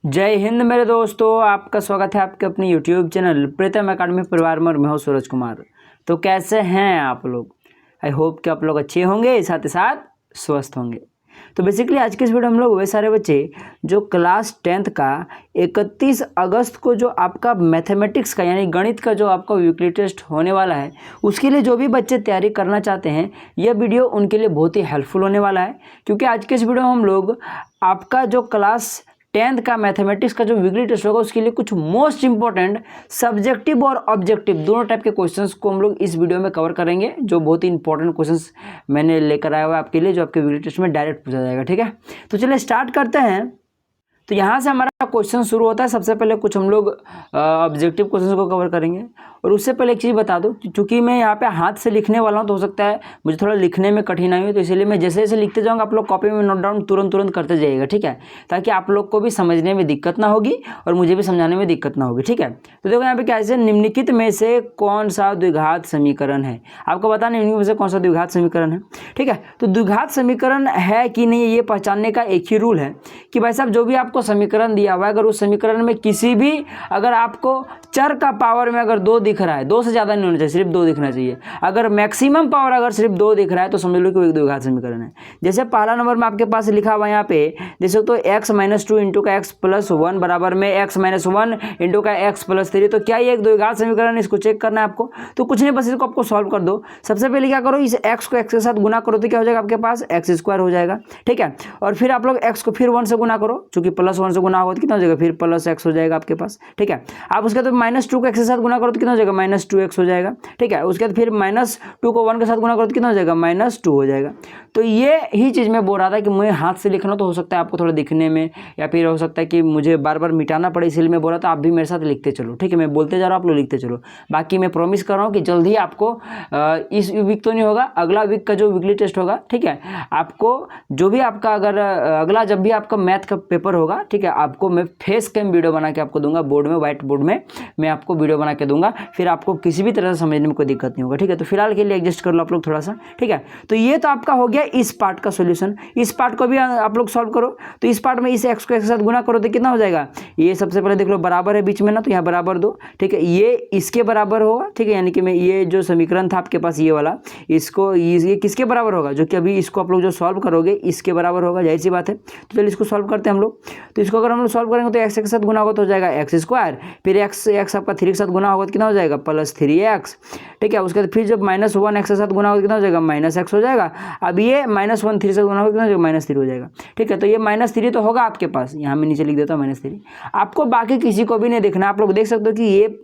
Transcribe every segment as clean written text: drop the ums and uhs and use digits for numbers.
जय हिंद मेरे दोस्तों, आपका स्वागत है आपके अपने YouTube चैनल प्रीतम एकेडमी परिवार में। और मैं हूं सूरज कुमार। तो कैसे हैं आप लोग? आई होप कि आप लोग अच्छे होंगे, साथ ही साथ स्वस्थ होंगे। तो बेसिकली आज के इस वीडियो हम लोग वे सारे बच्चे जो क्लास 10th का 31 अगस्त को जो आपका मैथमेटिक्स का यानी गणित का जो आपका वीकली टेस्ट होने वाला है, उसके लिए जो भी बच्चे तैयारी करना चाहते हैं, यह वीडियो उनके लिए बहुत ही हेल्पफुल होने वाला है। क्योंकि आज के इस वीडियो में हम लोग आपका जो क्लास 10th का मैथमेटिक्स का जो वीकली टेस्ट होगा, उसके लिए कुछ मोस्ट इंपॉर्टेंट सब्जेक्टिव और ऑब्जेक्टिव दोनों टाइप के क्वेश्चंस को हम लोग इस वीडियो में कवर करेंगे। जो बहुत ही इंपॉर्टेंट क्वेश्चंस मैंने लेकर आया हुआ है आपके लिए, जो आपके वीकली टेस्ट में डायरेक्ट पूछा जाएगा। ठीक है, तो चलिए स्टार्ट करते हैं। तो यहाँ से हमारा क्वेश्चन शुरू होता है। सबसे पहले कुछ हम लोग ऑब्जेक्टिव क्वेश्चन को कवर करेंगे। और उससे पहले एक चीज़ बता दूं, चूँकि मैं यहाँ पे हाथ से लिखने वाला हूँ, तो हो सकता है मुझे थोड़ा लिखने में कठिनाई हो, तो इसलिए मैं जैसे जैसे लिखते जाऊँगा आप लोग कॉपी में नोट डाउन तुरंत करते जाइएगा। ठीक है, ताकि आप लोग को भी समझने में दिक्कत ना होगी और मुझे भी समझाने में दिक्कत ना होगी। ठीक है, तो देखो यहाँ पे क्या है, निम्नलिखित में से कौन सा द्विघात समीकरण है? आपको बताना निम्नलिखित में से कौन सा द्विघात समीकरण है। ठीक है, तो द्विघात समीकरण है कि नहीं, ये पहचानने का एक ही रूल है कि भाई साहब जो भी आपको समीकरण दिया हुआ है, अगर उस समीकरण में किसी भी अगर आपको चर का पावर में अगर 2 दिख रहा है, 2 से ज़्यादा नहीं होना चाहिए, सिर्फ 2 दिखना चाहिए। अगर मैक्सिमम पावर अगर सिर्फ 2 दिख रहा है तो समझ लो कि वो एक द्विघात समीकरण है। जैसे पहला नंबर में आपके पास लिखा हुआ यहाँ पे देख सकते हो, x - 2 इंटू का x + 1 बराबर में x - 1 इंटू का x + 3। तो क्या ये एक द्विघात समीकरण है? इसको चेक करना है आपको। तो कुछ नहीं, बस इसको आपको सॉल्व कर दो। सबसे पहले क्या करो, इस x को x के साथ गुना करो, तो क्या हो जाएगा आपके पास x² हो जाएगा। ठीक है, और फिर आप लोग x को फिर 1 से गुना करो, चूंकि +1 से गुना होगा तो कितना हो जाएगा, फिर +x हो जाएगा आपके पास। ठीक है, आप उसके बाद -2 को x के साथ गुना करो तो कितना हो जाएगा, -2x हो जाएगा। ठीक है, उसके बाद फिर -2 को 1 के साथ गुना करो तो कितना हो जाएगा, -2 हो जाएगा। तो ये ही चीज़ मैं बोल रहा था कि मुझे हाथ से लिखना, तो हो सकता है आपको थोड़ा दिखने में, या फिर हो सकता है कि मुझे बार बार मिटाना पड़े, इसलिए मैं बोल रहा था आप भी मेरे साथ लिखते चलो। ठीक है, मैं बोलते जा रहा हूँ, आप लोग लिखते चलो। बाकी मैं प्रॉमिस कर रहा हूँ कि जल्द ही आपको इस वीक तो नहीं होगा, अगला वीक का जो वीकली टेस्ट होगा, ठीक है, आपको जो भी आपका अगर अगला जब भी आपका मैथ का पेपर होगा, ठीक है, आपको मैं फेस कैम वीडियो बना के आपको दूंगा, बोर्ड में, व्हाइट बोर्ड में मैं आपको वीडियो बना के दूंगा। फिर आपको किसी भी तरह से समझने में कोई दिक्कत नहीं होगा। ठीक है, तो फिलहाल के लिए एडजस्ट कर लो आप लोग थोड़ा सा। ठीक है, तो ये तो आपका हो गया इस पार्ट का सॉल्यूशन। इस पार्ट को भी आप लोग सॉल्व करो। तो इस पार्ट में इस x को x के साथ गुना करो तो कितना हो जाएगा, ये सबसे पहले देख लो बराबर है बीच में ना, तो यहाँ बराबर दो। ठीक है, ये इसके बराबर होगा। ठीक है, यानी कि मैं ये जो समीकरण था आपके पास ये वाला, इसको ये किसके बराबर होगा, जो कि अभी इसको आप लोग जो सॉल्व करोगे इसके बराबर होगा, जाहिर सी बात है। तो चलिए इसको सॉल्व करते हैं हम लोग। तो इसको अगर हम लोग सॉल्व करेंगे तो x के साथ गुना होगा तो हो जाएगा x², फिर x आपका 3 के साथ गुना होगा तो कितना हो जाएगा, +3x। ठीक है, उसके बाद फिर जब -1 x के साथ गुना होगा कितना हो जाएगा, -x हो जाएगा। अब ये -1 3 से गुना होगा कितना हो जाएगा, -3 हो जाएगा। ठीक है, तो ये -3 तो होगा आपके पास, यहाँ मैं नीचे लिख देता हूँ -3। आपको बाकी किसी को भी नहीं देखना, आप लोग देख सकते हो कि ये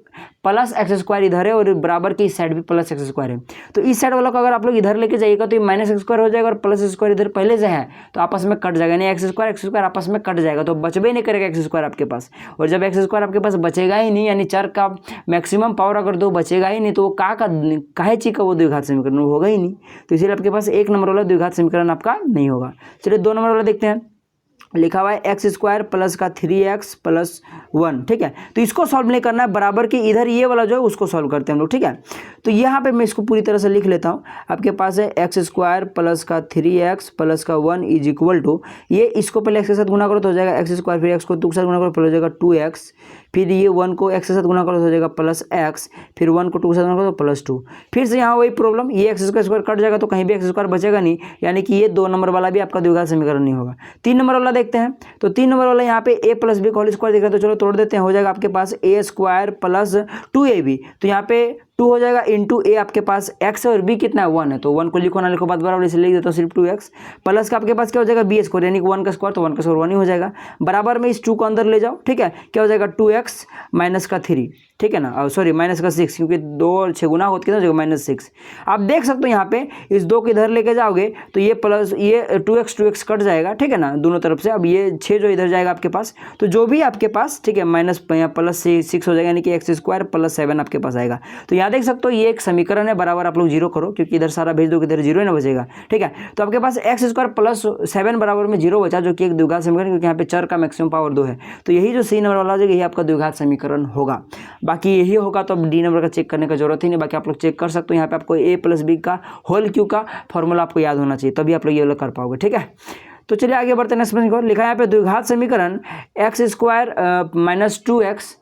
+x² इधर है और बराबर की इस साइड भी +x² है। तो इस साइड वाला को अगर आप लोग इधर लेके जाइएगा तो ये -x² हो जाएगा, और +x² इधर पहले से है तो आपस में कट जाएगा, यानी x² आपस में कट जाएगा, तो बचबे नहीं करेगा x² आपके पास। और जब x² आपके पास बचेगा ही नहीं, यानी चर का मैक्सिमम पावर अगर 2 बचेगा ही नहीं, तो वो काहे चीज का वो द्विघात समीकरण होगा ही नहीं। तो इसीलिए आपके पास 1 नंबर वाला द्विघात समीकरण आपका नहीं होगा। चलिए 2 नंबर वाला देखते हैं। लिखा हुआ है x² प्लस का 3x + 1। ठीक है, तो इसको सॉल्व नहीं करना है, बराबर के इधर ये वाला जो है उसको सॉल्व करते हैं हम लोग। ठीक है, तो यहाँ पे मैं इसको पूरी तरह से लिख लेता हूँ। आपके पास है x² प्लस का 3x प्लस का 1 = ये, इसको पहले x के साथ गुना करो तो हो जाएगा x², फिर x को 2 के साथ गुना करो तो हो जाएगा 2x, फिर ये 1 को x के साथ गुना करो तो हो जाएगा +x, फिर 1 को 2 के साथ गुना करो तो +2। फिर से यहाँ वही प्रॉब्लम, ये x² कट जाएगा तो कहीं भी x² बचेगा नहीं, यानी कि ये 2 नंबर वाला भी आपका द्विघात समीकरण नहीं होगा। 3 नंबर वाला देखते हैं। तो 3 नंबर वाला यहाँ पे a + b होल स्क्वायर दिख रहा है, तो चलो तोड़ देते हैं। हो जाएगा आपके पास a² + 2ab, तो यहाँ पे 2 हो जाएगा इंटू a, आपके पास x है और b कितना है, 1 है, तो 1 को लिखो ना लिखो बात बराबर, इसलिए लिख देता हूँ सिर्फ 2x, प्लस का आपके पास क्या हो जाएगा b², यानी कि 1 का स्क्वायर, तो 1 का स्क्वायर 1 ही हो जाएगा। बराबर में इस 2 को अंदर ले जाओ। ठीक है, क्या हो जाएगा 2x - का 3, ठीक है ना, सॉरी -का 6, क्योंकि 2 और 6 गुना होता कितना हो जाएगा, -6। आप देख सकते हो यहाँ पे इस 2 को इधर लेके जाओगे तो ये प्लस ये 2x कट जाएगा। ठीक है ना, दोनों तरफ से। अब ये 6 जो इधर जाएगा आपके पास, तो जो भी आपके पास, ठीक है, +6 हो जाएगा, यानी कि x² + 7 आपके पास आएगा। तो यहाँ देख सकते हो ये एक समीकरण है, बराबर आप लोग 0 करो, क्योंकि इधर सारा भेज दो, इधर 0 ही ना बचेगा। ठीक है, तो आपके पास x² + 7 बराबर में 0 बचा, जो कि एक द्विघात समीकरण, क्योंकि यहाँ पे चर का मैक्सिमम पावर 2 है। तो यही जो C नंबर वाला हो जाएगा, यही आपका द्विघात समीकरण होगा। बाकी यही होगा तो अब D नंबर का चेक करने का जरूरत ही नहीं, बाकी आप लोग चेक कर सकते हो। यहाँ पे आपको a + b का होल क्यू का फॉर्मूला आपको याद होना चाहिए, तभी आप लोग ये वाला कर पाओगे। ठीक है, तो चलिए आगे बढ़ते हैं नेक्स्ट प्रश्न को। लिखा है यहाँ पे द्विघात समीकरण एक्स स्क्वायर माइनस 2x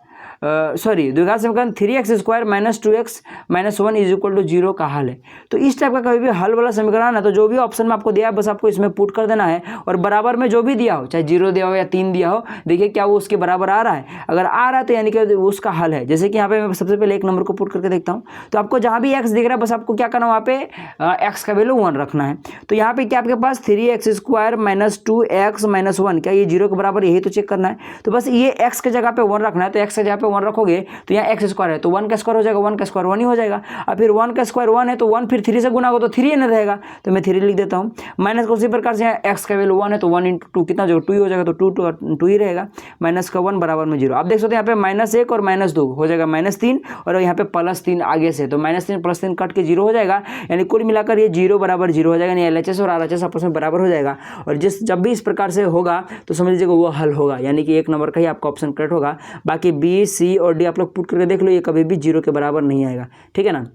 द्विघात समीकरण 3x² minus 2x minus 1 is equal to 0 का हल है। तो इस टाइप का कभी भी हल वाला समीकरण है तो जो भी ऑप्शन में आपको दिया है बस आपको इसमें पुट कर देना है और बराबर में जो भी दिया हो, चाहे 0 दिया हो या 3 दिया हो, देखिए क्या वो उसके बराबर आ रहा है। अगर आ रहा है तो यानी कि उसका हल है। जैसे कि यहाँ पे मैं सबसे पहले एक नंबर को पुट करके देखता हूँ। तो आपको जहाँ भी x दिख रहा है बस आपको क्या करना है, वहाँ पे x का वैल्यू 1 रखना है। तो यहाँ पे क्या आपके पास 3x² माइनस 2x माइनस 1, क्या ये 0 के बराबर, यही तो चेक करना है। तो बस ये x के जगह पे 1 रखना है। तो x के जगह पे 1 रखोगे तो यहाँ x स्क्वायर है तो 1 का स्क्वायर हो जाएगा, 1 का स्क्वायर 1 ही हो जाएगा। और फिर 1 का स्क्वायर 1 है तो 1 फिर 3 से गुना होगा तो 3 न रहेगा, तो मैं 3 लिख देता हूँ। माइनस को उसी प्रकार से यहाँ x का वैल्यू 1 है तो 1 × 2 कितना जो 2 ही हो जाएगा, तो 2 ही रहेगा। माइनस का 1 बराबर में 0। आप देख सकते हैं यहाँ पे -1 और -2 हो जाएगा -3 और यहाँ पे +3 आगे से, तो -3 +3 कट के 0 हो जाएगा। यानी कुल मिलाकर ये 0 बराबर 0 हो जाएगा। यानी LHS और RHS आपस में बराबर हो जाएगा। और जब भी इस प्रकार से होगा तो समझ लीजिएगा वो हल होगा, यानी कि 1 नंबर का ही आपका ऑप्शन करेक्ट होगा। बाकी B, C और D आप लोग पुट करके देख लो, ये कभी भी 0 के बराबर नहीं आएगा, ठीक है ना।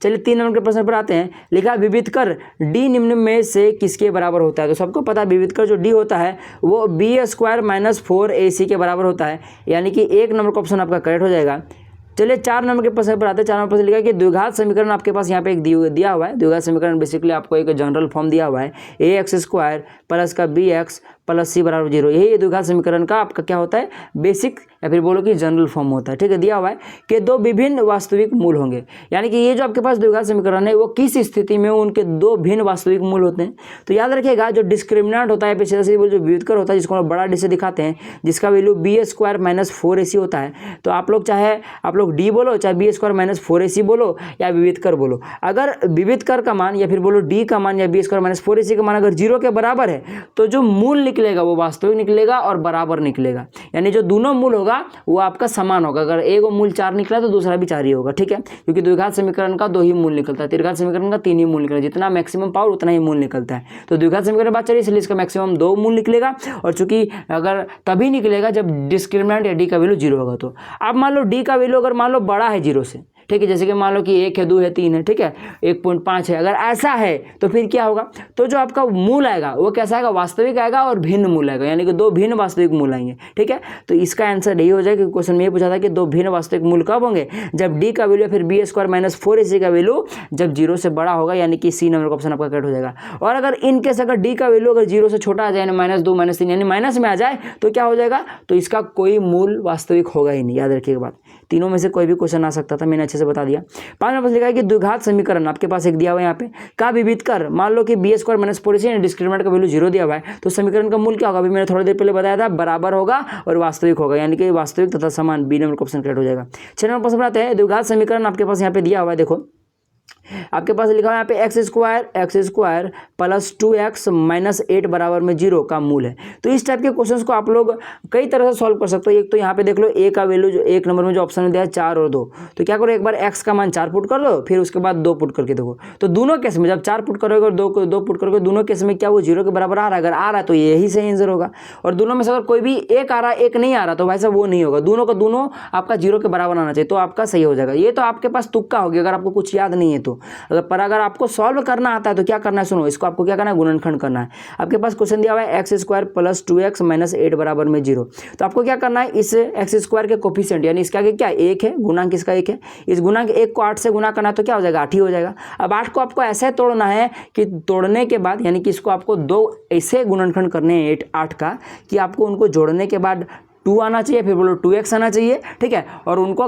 चलिए 3 नंबर के प्रश्न पर आते हैं। लिखा विविध कर D निम्न में से किसके बराबर होता है। तो सबको पता है विविध कर जो D होता है वो B² माइनस 4AC के बराबर होता है, यानी कि 1 नंबर का ऑप्शन आपका करेक्ट हो जाएगा। चलिए 4 नंबर के प्रश्न पर आते हैं। 4 नंबर प्रश्न लिखा है कि द्विघात समीकरण आपके पास यहाँ पे एक दिया हुआ है। द्विघात समीकरण बेसिकली आपको एक जनरल फॉर्म दिया हुआ है, ax² प्लस का bx प्लस c बराबर 0। यही द्विघात समीकरण का आपका क्या होता है, बेसिक या फिर बोलो कि जनरल फॉर्म होता है, ठीक है। दिया हुआ है कि 2 विभिन्न वास्तविक मूल होंगे, यानी कि ये जो आपके पास द्विघात समीकरण है वो किस स्थिति में उनके 2 भिन्न वास्तविक मूल होते हैं। तो याद रखिएगा जो डिस्क्रिमिनेंट होता है, सीधा सीधा जो विविधकर होता है, जिसको हम बड़ा डी से दिखाते हैं, जिसका वैल्यू b² माइनस 4ac होता है। तो आप लोग चाहे आप लोग d बोलो, चाहे b² माइनस 4ac बोलो या विविधकर बोलो, अगर विविधकर का मान या फिर बोलो d का मान या b² माइनस 4ac का मान अगर 0 के बराबर है तो जो मूल निकलेगा वो वास्तविक निकलेगा और बराबर निकलेगा। यानी जो दोनों मूल होगा वो आपका समान होगा। अगर एक मूल 4 निकला तो दूसरा भी 4 ही होगा, ठीक है। क्योंकि द्विघात समीकरण का 2 ही मूल निकलता है, त्रिघात समीकरण का 3 ही मूल निकलता है। जितना मैक्सिमम पावर उतना ही मूल निकलता है। तो द्विघात समीकरण की बात चलिए, इसलिए इसका मैक्सिमम 2 मूल निकलेगा। और चूंकि अगर तभी निकलेगा जब डिस्क्रिमिनेंट या डी का वैल्यू 0 होगा। तो अब मान लो डी का वैल्यू अगर मान लो बड़ा है 0 से, ठीक है, जैसे कि मान लो कि 1 है, 2 है, 3 है, ठीक है, 1.5 है, अगर ऐसा है तो फिर क्या होगा, तो जो आपका मूल आएगा वो कैसा आएगा, वास्तविक आएगा और भिन्न मूल आएगा, यानी कि 2 भिन्न वास्तविक मूल आएंगे, ठीक है। तो इसका आंसर यही हो जाएगा। क्वेश्चन में ये पूछा था कि 2 भिन्न वास्तविक मूल कब होंगे, जब डी का वैल्यू फिर b² माइनस 4ac का वैल्यू जब 0 से बड़ा होगा, यानी कि सी नंबर का ऑप्शन आपका करेक्ट हो जाएगा। और अगर इनकेस अगर डी का वैल्यू अगर 0 से छोटा आ जाए, -2 -3 यानी माइनस में आ जाए तो क्या हो जाएगा, तो इसका कोई मूल वास्तविक होगा ही नहीं। याद रखिएगा बात, तीनों में से कोई भी क्वेश्चन आ सकता था, मैंने अच्छे से बता दिया। 5 नंबर लिखा है कि द्विघात समीकरण आपके पास एक दिया हुआ है यहाँ पे का विविध कर, मान लो कि b² माइनस 4ac डिस्क्रिमिनेंट का वैल्यू 0 दिया हुआ है, तो समीकरण का मूल क्या होगा, अभी मैंने थोड़ी देर पहले बताया था, बराबर होगा और वास्तविक होगा, यानी कि वास्तविक तथा समान, बी नंबर का ऑप्शन करेक्ट हो जाएगा। 6 नंबर प्रश्न आते हैं। द्विघात समीकरण आपके पास यहाँ पे दिया हुआ है, देखो आपके पास लिखा हुआ है यहाँ पे x² प्लस 2x माइनस 8 बराबर में 0 का मूल है। तो इस टाइप के क्वेश्चंस को आप लोग कई तरह से सॉल्व कर सकते हो। एक तो यहाँ पे देख लो a का वैल्यू जो 1 नंबर में जो ऑप्शन में दिया है 4 और 2, तो क्या करो, एक बार x का मान 4 पुट कर दो, फिर उसके बाद 2 पुट करके देखो। तो दोनों केस में जब 4 पुट करोगे और 2 पुट करोगे, दोनों केस में क्या वो 0 के बराबर आ रहा है, अगर आ रहा है तो यही सही आंसर होगा। और दोनों में से अगर कोई भी एक आ रहा है, एक नहीं आ रहा, तो भाई साहब वो नहीं होगा, दोनों का दोनों आपका 0 के बराबर आना चाहिए, तो आपका सही हो जाएगा। ये तो आपके पास तुक्का होगी अगर आपको कुछ याद नहीं है तो। अगर आपको सॉल्व करना आता है तो क्या करना है, सुनो, इसको आपको क्या करना है, गुणनखंड करना है। आपके पास क्वेश्चन दिया हुआ है x² प्लस 2x माइनस 8 बराबर में 0, तो आपको क्या करना है, इस x² के कोफिशिएंट यानी इसका क्या 1 है, गुणांक इसका 1 है, इस गुणांक 1 को 8 से गुना करना है तो क्या हो जाएगा, 8 ही हो जाएगा। अब 8 को आपको ऐसे तोड़ना है कि तोड़ने के बाद यानी कि इसको आपको 2 ऐसे गुणनखंड करने हैं 8 का कि आपको उनको जोड़ने के बाद 2 आना चाहिए, फिर बोलो 2x आना चाहिए, ठीक है, और उनको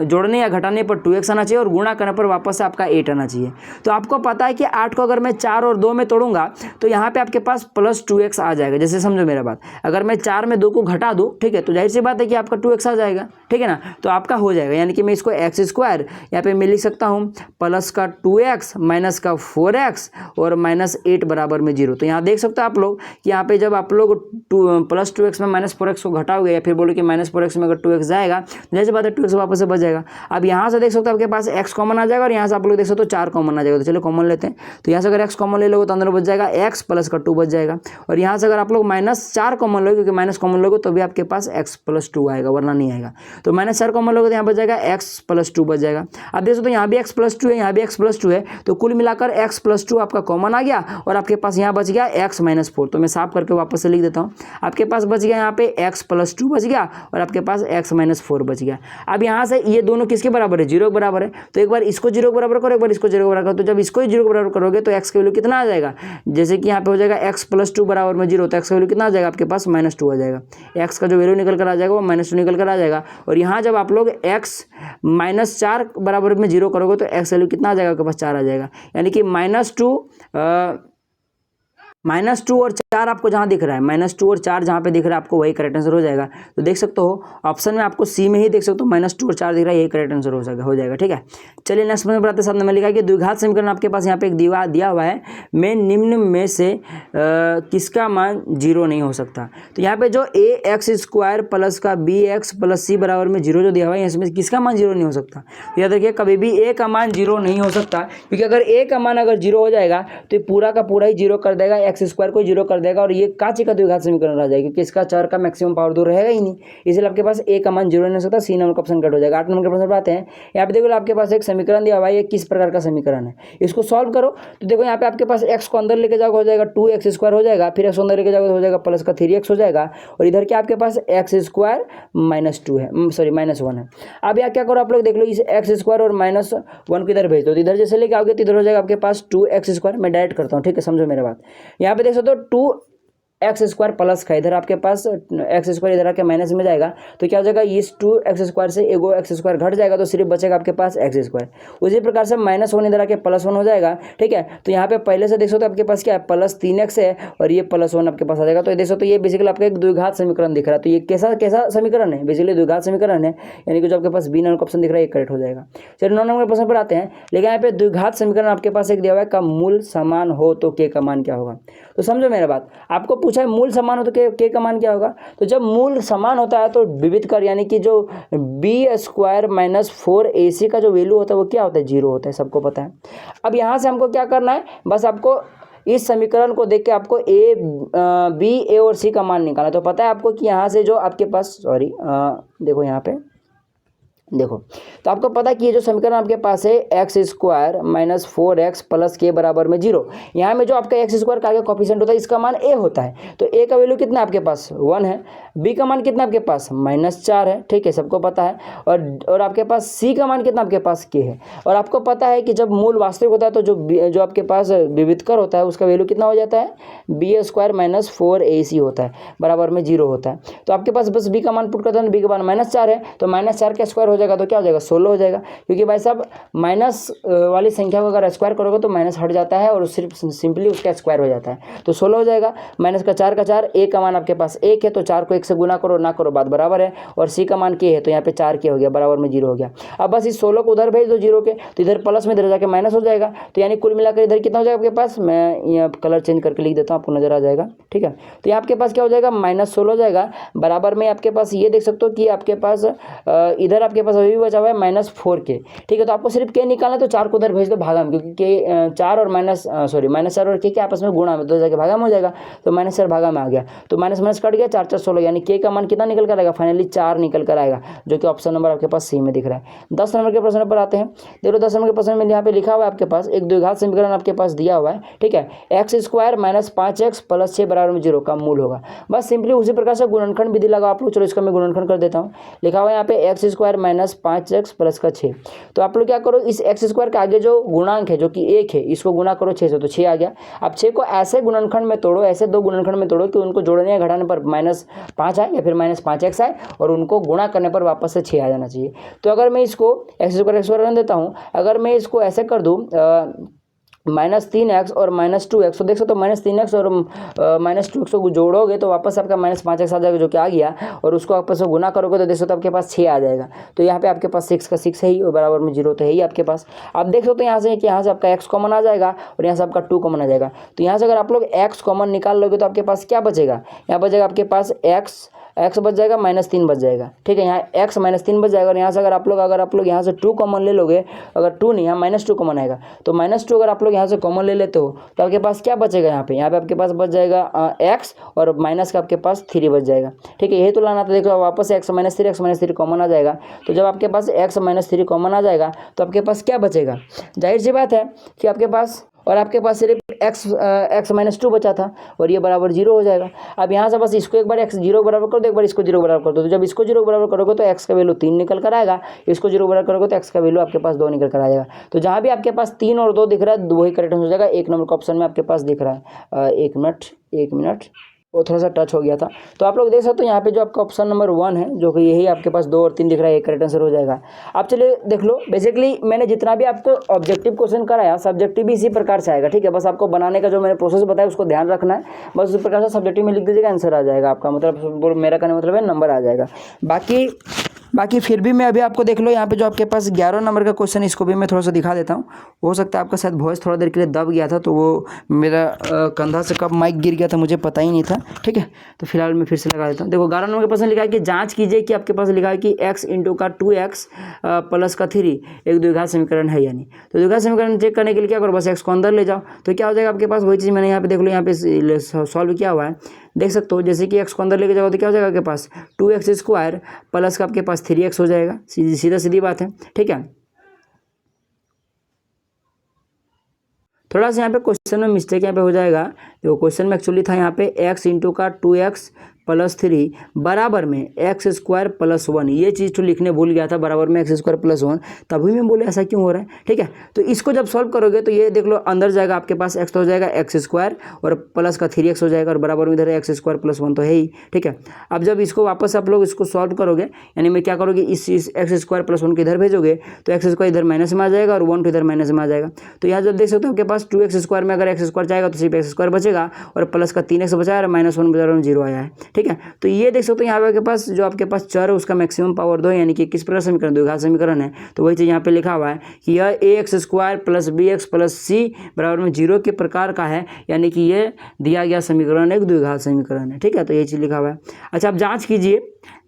जोड़ने या घटाने पर 2x आना चाहिए और गुणा करने पर वापस से आपका 8 आना चाहिए। तो आपको पता है कि 8 को अगर मैं 4 और 2 में तोड़ूंगा तो यहाँ पे आपके पास प्लस 2x आ जाएगा। जैसे समझो मेरा बात, अगर मैं 4 में 2 को घटा दूँ, ठीक है, तो जाहिर सी बात है कि आपका 2x आ जाएगा, ठीक है ना। तो आपका हो जाएगा, यानी कि मैं इसको x² यहाँ पे मैं लिख सकता हूँ प्लस का 2x माइनस का 4x और माइनस 8 बराबर में 0। तो यहाँ देख सकते हो आप लोग कि यहाँ पे जब आप लोग प्लस 2x में माइनस 4x को घटाओगे या फिर बोलो कि माइनस 4x में अगर 2x जाएगा, जैसे बात है 2x वापस से बच जाएगा। अब यहाँ से देख सकते हो आपके पास x कॉमन आ जाएगा और यहाँ से आप लोग देख सकते हो 4 कॉमन आ जाएगा। तो चलो कॉमन लेते हैं, तो यहाँ से अगर x कॉमन ले लोगे तो अंदर बच जाएगा x प्लस का 2 बच जाएगा, और यहाँ से अगर आप लोग -4 कॉमन लोगे, क्योंकि माइनस कॉमन लोगे तो भी आपके पास x प्लस 2 आएगा, वरना नहीं आएगा। तो -4 कॉमन लोगे तो यहाँ बच जाएगा x+2 बच जाएगा। अब देख सकते हो यहाँ भी x+2 है, यहाँ भी x+2 है, तो कुल मिलाकर x+2 आपका कॉमन आ गया और आपके पास यहाँ बच गया x-4। तो मैं साफ करके वापस से लिख देता हूँ। आपके पास बच गया यहाँ पे x+2 बच गया और आपके पास x-4 बच गया। अब यहाँ से ये दोनों किसके बराबर है, 0 के बराबर है, तो एक बार इसको 0 के बराबर करो, एक बार इसको 0 के बराबर करो। तो जब इसको 0 के बराबर करोगे तो x की वैल्यू कितना आ जाएगा, जैसे कि यहाँ पे हो जाएगा x+2 बराबर में 0, तो x का वैल्यू कितना आ जाएगा आपके पास -2 आ जाएगा। x का जो वैल्यू निकल कर आ जाएगा वो -2 निकल कर आ जाएगा। और यहाँ जब आप लोग x-4 बराबर में 0 करोगे तो x वैल्यू कितना आ जाएगा आपके पास 4 आ जाएगा। यानी कि -2 और 4 आपको जहाँ दिख रहा है, -2 और 4 जहाँ पे दिख रहा है आपको वही करेक्ट आंसर हो जाएगा। तो देख सकते हो ऑप्शन में आपको सी में ही देख सकते हो -2 और 4 दिख रहा है, यही करेक्ट आंसर हो जाएगा। ठीक है, चलिए नेक्स्ट प्रश्न पर आते हैं। साथ में लिखा है कि द्विघात समीकरण आपके पास यहाँ पे एक दिया हुआ है, में निम्न में से किसका मान 0 नहीं हो सकता। तो यहाँ पे जो ax² प्लस का bx प्लस c बराबर में 0 जो दिया हुआ है, इसमें किसका मान 0 नहीं हो सकता। तो याद रखिए कभी भी a का मान 0 नहीं हो सकता, क्योंकि अगर a का मान अगर 0 हो जाएगा तो ये पूरा का पूरा ही 0 कर देगा, x² को 0 कर देगा और ये काची का द्विघात समीकरण रह जाएगा, क्योंकि इसका चर का मैक्सिमम पावर 2 रहेगा ही नहीं। इसलिए आपके पास a का मान 0 नहीं हो सकता, सी नंबर का ऑप्शन कट हो जाएगा। 8 नंबर के प्रश्न पर आते हैं। यहाँ पे देखो आपके पास एक समीकरण दिया हुआ है, ये किस प्रकार का समीकरण है, इसको सॉल्व करो। तो देखो यहाँ पे आपके पास x को अंदर लेके जाओगे हो जाएगा 2x² हो जाएगा, फिर x अंदर लेके जाओगे हो जाएगा प्लस का 3x हो जाएगा, और इधर क्या आपके पास x² -2 है, सॉरी -1 है। अब यहाँ क्या करो आप लोग देख लो, इस x² और -1 को इधर भेज दो, तो इधर जैसे लेके आओगे तो इधर हो जाएगा आपके पास 2x²। मैं डायरेक्ट करता हूँ, ठीक है, समझो मेरा बात। यहाँ पे देख सकते हो 2x² प्लस का इधर आपके पास x² इधर आके माइनस में जाएगा, तो क्या हो जाएगा, इस 2x² से एगो x² घट जाएगा तो सिर्फ बचेगा आपके पास x²। उसी प्रकार से -1 इधर आके +1 हो जाएगा। ठीक है, तो यहाँ पे पहले से देख सकते हो आपके पास क्या है, +3x है और ये +1 आपके पास आ जाएगा। तो ये देख सकते हो ये बेसिकली आपका एक द्विघात समीकरण दिख रहा है। तो ये कैसा समीकरण है, बेसिकली द्विघात समीकरण है, यानी कि जो आपके पास बी नंबर का ऑप्शन दिख रहा है ये करेक्ट हो जाएगा। चलिए 9 नंबर के प्रश्न पर आते हैं। लेकिन यहाँ पे द्विघात समीकरण आपके पास एक दिया हुआ है, का मूल समान हो तो k का मान क्या होगा। तो समझो मेरा बात, आपको पूछा है मूल समान हो तो k का मान क्या होगा। तो जब मूल समान होता है तो विविध कर, यानी कि जो b² -4ac का जो वैल्यू होता है वो क्या होता है, 0 होता है, सबको पता है। अब यहाँ से हमको क्या करना है, बस आपको इस समीकरण को देख के आपको b, a और c का मान निकालना। तो पता है आपको कि यहाँ से जो आपके पास देखो यहाँ पे देखो, तो आपको पता है कि ये जो समीकरण आपके पास है x² -4x प्लस k बराबर में 0, यहाँ में जो आपका x² का आगे कोफिशिएंट होता है इसका मान a होता है। तो a का वैल्यू कितना आपके पास 1 है, b का मान कितना आपके पास -4 है, ठीक है, सबको पता है। और आपके पास c का मान कितना आपके पास k है। और आपको पता है कि जब मूल वास्तविक होता है तो जो आपके पास विविधकर होता है उसका वैल्यू कितना हो जाता है, b² -4ac होता है, बराबर में 0 होता है। तो आपके पास बस b का मान पुट करते हैं, b का मान -4 है, तो -4 का स्क्वायर हो जाएगा तो क्या हो जाएगा, 16 हो जाएगा। क्योंकि भाई साहब माइनस वाली संख्या को अगर स्क्वायर करोगे तो माइनस हट जाता है और सिर्फ सिंपली उसका स्क्वायर हो जाता है। तो 16 हो जाएगा, माइनस का 4 का 4, a का मान आपके पास 1 है तो 4 को 1 से गुना करो ना करो बात बराबर है, और c का मान k है तो यहाँ पे 4 k हो गया, बराबर में 0 हो गया। अब बस इस 16 को उधर भेज दो 0 के, तो इधर प्लस में इधर जाके माइनस हो जाएगा। तो यानी कुल मिलाकर इधर कितना हो जाएगा आपके पास, मैं यहाँ कलर चेंज करके लिख देता हूँ आपको नजर आ जाएगा। ठीक है, तो यहाँ आपके पास क्या हो जाएगा, -16 हो जाएगा, बराबर में आपके पास ये देख सकते हो कि आपके पास इधर आपके पास अभी भी बचा हुआ है -4k। ठीक है, तो आपको सिर्फ k निकालना, तो 4 को उधर भेज दो भागा में, क्योंकि k 4 और -4 और k के आपस में गुणा में, तो जाके भागा में हो जाएगा, तो -4 भागा में आ गया, तो माइनस कट गया, 4 4 16, यानी k का मान कितना निकल कर आएगा, फाइनली 4 निकल कर आएगा, जो कि ऑप्शन नंबर आपके पास सी में दिख रहा है। 10 नंबर के प्रश्न पर आते हैं। देखो 10 नंबर के प्रश्न में यहाँ पे लिखा हुआ है आपके पास एक द्विघात समीकरण आपके पास दिया हुआ है। ठीक है, x² -5x प्लस 6 बराबर में 0 का मूल होगा। बस सिंपली उसी प्रकार से गुणनखंड विधि लगा आप लोग। चलो इसका मैं गुणनखंड कर देता हूँ। लिखा हुआ है यहाँ पे x² -5x प्लस का 6। तो आप लोग क्या करो, इस x² के आगे जो गुणांक है जो कि 1 है, इसको गुना करो 6 से, तो 6 आ गया। अब 6 को ऐसे गुणनखंड में तोड़ो, ऐसे दो गुणनखंड में तोड़ो कि उनको जोड़ने या घटाने पर -5 आए या फिर -5x आए, और उनको गुणा करने पर वापस से 6 आ जाना चाहिए। तो अगर मैं इसको x² रन देता हूँ, अगर मैं इसको ऐसे कर दूँ -3x और -2x, तो देख सकते हो -3x और -2x को जोड़ोगे तो वापस आपका -5x आ जाएगा, जो कि आ गया, और उसको आपस में गुना करोगे तो देख सकते हो आपके पास 6 आ जाएगा। तो यहाँ पे आपके पास 6 का 6 है ही, और बराबर में 0 तो है ही आपके पास। आप देख सकते हो यहाँ से कि यहाँ से आपका x कॉमन आ जाएगा और यहाँ से आपका 2 कॉमन आ जाएगा। तो यहाँ से अगर आप लोग x कॉमन निकाल लोगे तो आपके पास क्या बचेगा, यहाँ बचेगा आपके पास x एक्स बच जाएगा, -3 बच जाएगा, ठीक है। यहाँ एक्स -3 बच जाएगा और यहाँ से अगर आप लोग यहाँ से 2 कॉमन ले लोगे, अगर 2 नहीं, यहाँ -2 कॉमन आएगा, तो -2 अगर आप लोग यहाँ से कॉमन ले लेते हो तो आपके पास क्या बचेगा, यहाँ पे आपके पास बच जाएगा एक्स और माइनस का आपके पास 3 बच जाएगा, ठीक है। यही तो लाना था, देखो वापस एक्स माइनस थ्री कॉमन आ जाएगा। तो जब आपके पास एक्स -3 कॉमन आ जाएगा तो आपके पास क्या बचेगा, जाहिर सी बात है कि आपके पास सिर्फ एक्स -2 बचा था और ये बराबर 0 हो जाएगा। अब यहाँ से बस इसको एक बार एक्स 0 बराबर कर दो, एक बार इसको 0 बराबर कर दो। तो जब इसको 0 बराबर करोगे तो एक्स का वैल्यू 3 निकल कर आएगा, इसको 0 बराबर करोगे तो एक्स का वैल्यू आपके पास 2 निकल कर आ जाएगा। तो जहाँ भी आपके पास 3 और 2 दिख रहा है वही करेक्ट हो जाएगा। 1 नंबर का ऑप्शन में आपके पास दिख रहा है। एक मिनट वो थोड़ा सा टच हो गया था। तो आप लोग देख सकते हो यहाँ पे जो आपका ऑप्शन नंबर 1 है, जो कि यही आपके पास 2 और 3 दिख रहा है, एक करेक्ट आंसर हो जाएगा। आप चलिए देख लो, बेसिकली मैंने जितना भी आपको ऑब्जेक्टिव क्वेश्चन कराया, सब्जेक्टिव भी इसी प्रकार से आएगा, ठीक है। बस आपको बनाने का जो मैंने प्रोसेस बताया उसको ध्यान रखना है, बस उसी प्रकार से सब्जेक्टिव में लिख दीजिएगा, आंसर आ जाएगा आपका, मतलब मेरा कहने मतलब है नंबर आ जाएगा। बाकी फिर भी मैं अभी आपको देख लो, यहाँ पे जो आपके पास 11 नंबर का क्वेश्चन, इसको भी मैं थोड़ा सा दिखा देता हूँ। हो सकता है आपका शायद वॉइस थोड़ा देर के लिए दब गया था, तो वो मेरा कंधा से कब माइक गिर गया था मुझे पता ही नहीं था, ठीक है। तो फिलहाल मैं फिर से लगा देता हूँ। देखो 11 नंबर का प्रश्न लिखा है कि जांच कीजिए कि आपके पास लिखा है कि x इंटू का 2x प्लस का 3 एक द्विघात समीकरण है या नहीं। तो द्विघात समीकरण चेक करने के लिए क्या करो, बस x को अंदर ले जाओ, तो क्या हो जाएगा आपके पास वही चीज़ मैंने यहाँ पे देख लो, यहाँ पे सॉल्व किया हुआ है, देख सकते हो। जैसे कि x को अंदर लेके जाओ तो क्या हो जाएगा आपके पास 2x² प्लस का आपके पास 3x हो जाएगा, सीधी बात है, ठीक है। थोड़ा सा यहाँ पे क्वेश्चन में मिस्टेक यहाँ पे हो जाएगा। देखो क्वेश्चन में एक्चुअली था यहाँ पे x इंटू का 2x प्लस 3 बराबर में x² प्लस 1, ये चीज़ तो लिखने भूल गया था, बराबर में x² प्लस 1, तभी मैं बोले ऐसा क्यों हो रहा है, ठीक है। तो इसको जब सॉल्व करोगे तो ये देख लो, अंदर जाएगा आपके पास x तो हो जाएगा x² और प्लस का 3x हो जाएगा और बराबर में इधर x² प्लस 1 तो है ही, ठीक है। अब जब इसको वापस आप लोग इसको सॉल्व करोगे, यानी मैं क्या करोगे, इस x² प्लस 1 को इधर भेजोगे तो x² इधर माइनस में आ जाएगा और 1 तो इधर माइनस में आ जाएगा। तो यहाँ जब देख सकते हो आपके पास 2x² में अगर x² जाएगा तो सिर्फ x² बचेगा और प्लस का 3x बचा और -1 बचा 0 आया है, ठीक है। तो ये देख सकते हो यहाँ पे आपके पास जो आपके पास चर है उसका मैक्सिमम पावर 2 है, यानी कि किस प्रकार समीकरण, द्विघात समीकरण है। तो वही चीज़ यहाँ पे लिखा हुआ है कि यह ax² plus bx plus c बराबर में 0 के प्रकार का है, यानी कि ये दिया गया समीकरण एक द्विघात समीकरण है, ठीक है। तो ये चीज़ लिखा हुआ है। अच्छा, आप जाँच कीजिए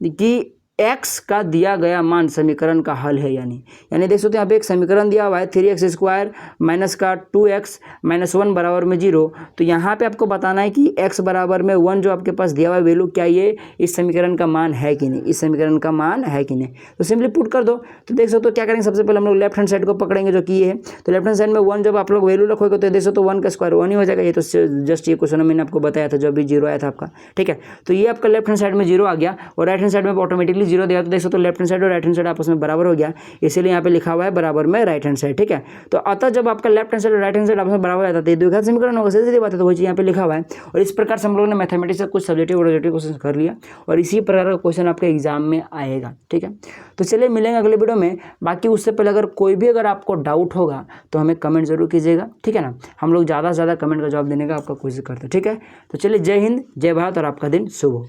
कि x का दिया गया मान समीकरण का हल है यानी देख सकते हो यहाँ पे एक समीकरण दिया हुआ है 3x² माइनस का 2x माइनस 1 बराबर में 0। तो यहाँ पे आपको बताना है कि x बराबर में 1 जो आपके पास दिया हुआ है वैल्यू, क्या ये इस समीकरण का मान है कि नहीं, इस समीकरण का मान है कि नहीं। तो सिंपली पुट कर दो। तो देख सकते हो क्या करेंगे, सबसे पहले हम लोग लेफ्ट हैंड साइड को पकड़ेंगे जो कि ये है। तो लेफ्ट हैंड साइड में 1 जब आप लोग वैल्यू रखोगे तो देख सकते हो 1 का स्क्वायर 1 ही हो जाएगा। ये तो जस्ट ये क्वेश्चन मैंने आपको बताया था जब भी 0 आया था आपका, ठीक है। तो ये आपका लेफ्ट हैंड साइड में 0 आ गया और राइट हैंड साइड में ऑटोमेटिकली 0 दिया। तो देख सकते हो लेफ्ट हैंड साइड और राइट हैंड साइड आपस में बराबर हो गया, इसीलिए यहाँ पे लिखा हुआ है बराबर में राइट हैंड साइड, ठीक है। तो अतः जब आपका लेफ्ट हैंड साइड और राइट हैंड साइड आपस में बराबर हो जाता है तो द्विघात समीकरण होगा, सीधी बात है। तो वही चीज़ यहाँ पे लिखा हुआ है और इस प्रकार से हम लोगों ने मैथमेटिक्स का कुछ सब्जेक्टिव और ऑब्जेक्टिव क्वेश्चन कर लिया और इसी प्रकार का क्वेश्चन आपके एग्जाम में आएगा, ठीक है। तो चलिए मिलेंगे अगले वीडियो में। बाकी उससे पहले अगर आपको डाउट होगा तो हमें कमेंट जरूर कीजिएगा, ठीक है ना। हम लोग ज़्यादा से ज़्यादा कमेंट का जवाब देने का आपका कोशिश करते हैं, ठीक है। तो चलिए, जय हिंद, जय भारत और आपका दिन शुभ हो।